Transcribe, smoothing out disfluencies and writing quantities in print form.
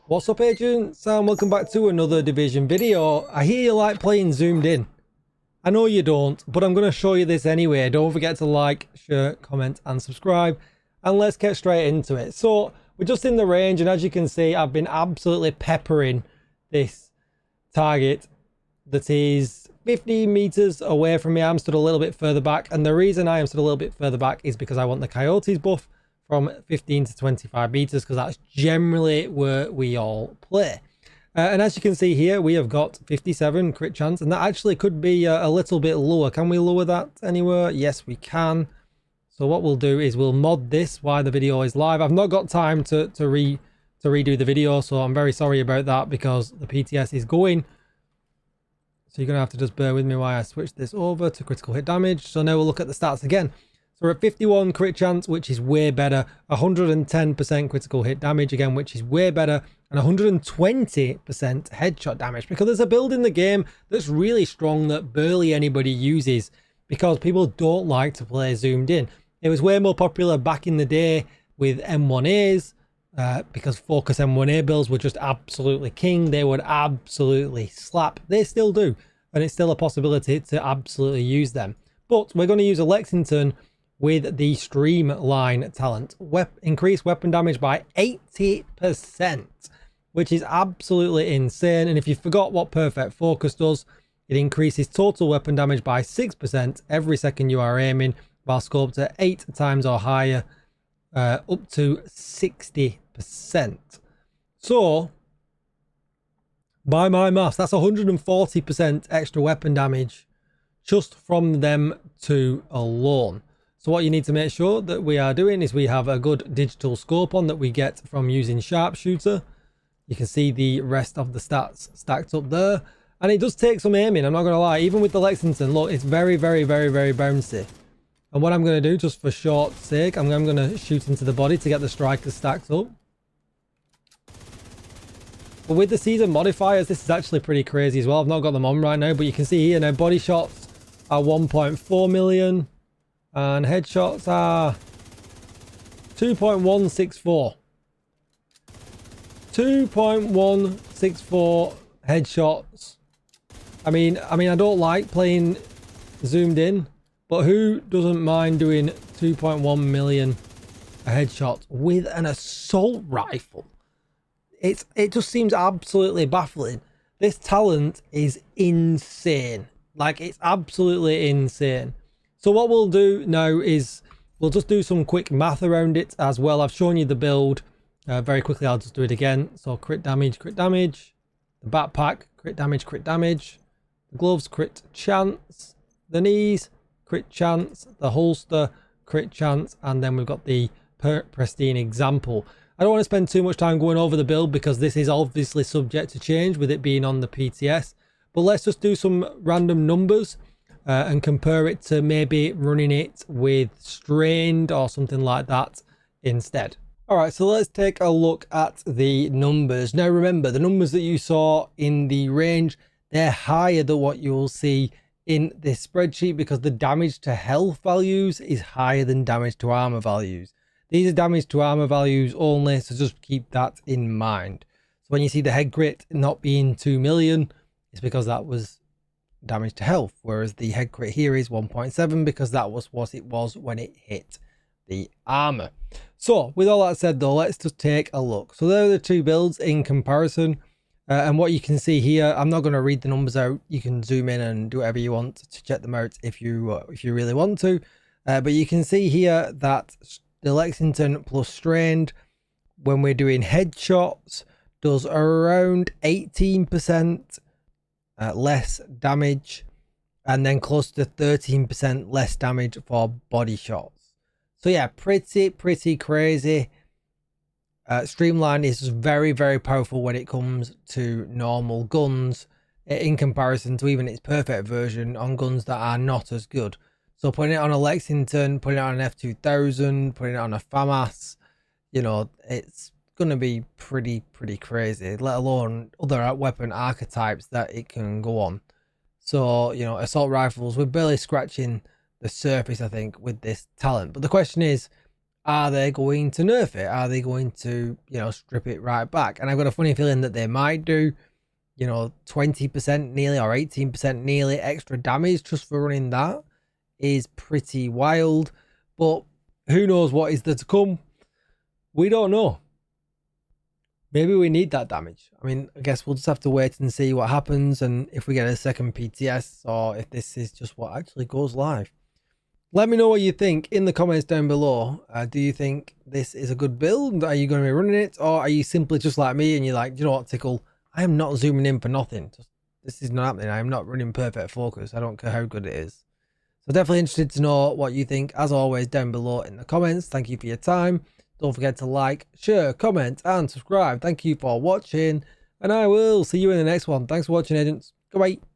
What's up, agents, and welcome back to another Division video. I hear you like playing zoomed in. I know you don't, but I'm going to show you this anyway. Don't forget to like, share, comment and subscribe, and let's get straight into it. So we're just in the range, and as you can see, I've been absolutely peppering this target that is 15 meters away from me. I'm stood a little bit further back, and the reason I am stood a little bit further back is because I want the coyotes buff from 15 to 25 meters, because that's generally where we all play. And as you can see here, we have got 57 crit chance, and that actually could be a little bit lower. Can we lower that anywhere? Yes, we can. So what we'll do is we'll mod this while the video is live. I've not got time to redo the video, so I'm very sorry about that because the PTS is going. So you're going to have to just bear with me while I switch this over to critical hit damage. So now we'll look at the stats again. So we're at 51 crit chance, which is way better, 110% critical hit damage again, which is way better, and 120% headshot damage, because there's a build in the game that's really strong that barely anybody uses because people don't like to play zoomed in. It was way more popular back in the day with M1As because focus M1A builds were just absolutely king. They would absolutely slap. They still do, and it's still a possibility to absolutely use them. But we're going to use a Lexington with the Streamline talent. Increase weapon damage by 80%, which is absolutely insane. And if you forgot what Perfect Focus does, it increases total weapon damage by 6% every second you are aiming, while scoped at 8 times or higher, up to 60%. So, by my maths, that's 140% extra weapon damage just from them two alone. So what you need to make sure that we are doing is we have a good digital scope on that we get from using Sharpshooter. You can see the rest of the stats stacked up there. And it does take some aiming, I'm not going to lie. Even with the Lexington, look, it's very bouncy. And what I'm going to do, just for short sake, I'm going to shoot into the body to get the strikers stacked up. But with the season modifiers, this is actually pretty crazy as well. I've not got them on right now, but you can see here now body shots are 1.4 million. And headshots are 2.164. 2.164 headshots. I mean, I don't like playing zoomed in, but who doesn't mind doing 2.1 million headshots with an assault rifle? It just seems absolutely baffling. This talent is insane. Like, it's absolutely insane. So what we'll do now is we'll just do some quick math around it as well. I've shown you the build very quickly. I'll just do it again. So crit damage, the backpack, crit damage, the gloves, crit chance, the knees, crit chance, the holster, crit chance, and then we've got the pristine example. I don't want to spend too much time going over the build because this is obviously subject to change with it being on the PTS, but let's just do some random numbers and compare it to maybe running it with strained or something like that instead. All right, so let's take a look at the numbers. Now remember, the numbers that you saw in the range, they're higher than what you will see in this spreadsheet because the damage to health values is higher than damage to armor values. These are damage to armor values only, so just keep that in mind. So when you see the head crit not being 2 million, it's because that was damage to health, whereas the head crit here is 1.7 because that was what it was when it hit the armor. So with all that said though, let's just take a look. So there are the two builds in comparison, and what you can see here, I'm not going to read the numbers out. You can zoom in and do whatever you want to check them out if you really want to, but you can see here that the Lexington plus strained, when we're doing headshots, does around 18% less damage, and then close to 13% less damage for body shots. So yeah, pretty crazy. Streamline is very powerful when it comes to normal guns in comparison to even its perfect version on guns that are not as good. So putting it on a Lexington, putting it on an F2000, putting it on a FAMAS, you know, it's going to be pretty crazy, let alone other weapon archetypes that it can go on. So, you know, assault rifles, we're barely scratching the surface, I think, with this talent. But the question is, Are they going to nerf it? Are they going to, you know, strip it right back? And I've got a funny feeling that they might do. You know, 20% nearly or 18% nearly extra damage just for running that is pretty wild. But who knows what is there to come? We don't know. Maybe we need that damage. I mean, I guess we'll just have to wait and see what happens and if we get a second PTS or if this is just what actually goes live. Let me know what you think in the comments down below. Do you think this is a good build? Are you going to be running it? Or are you simply just like me and you're like, you know what, Tickle? I am not zooming in for nothing. This is not happening. I am not running perfect focus. I don't care how good it is. So definitely interested to know what you think, as always, down below in the comments. Thank you for your time. Don't forget to like, share, comment, and subscribe. Thank you for watching, and I will see you in the next one. Thanks for watching, agents. Goodbye.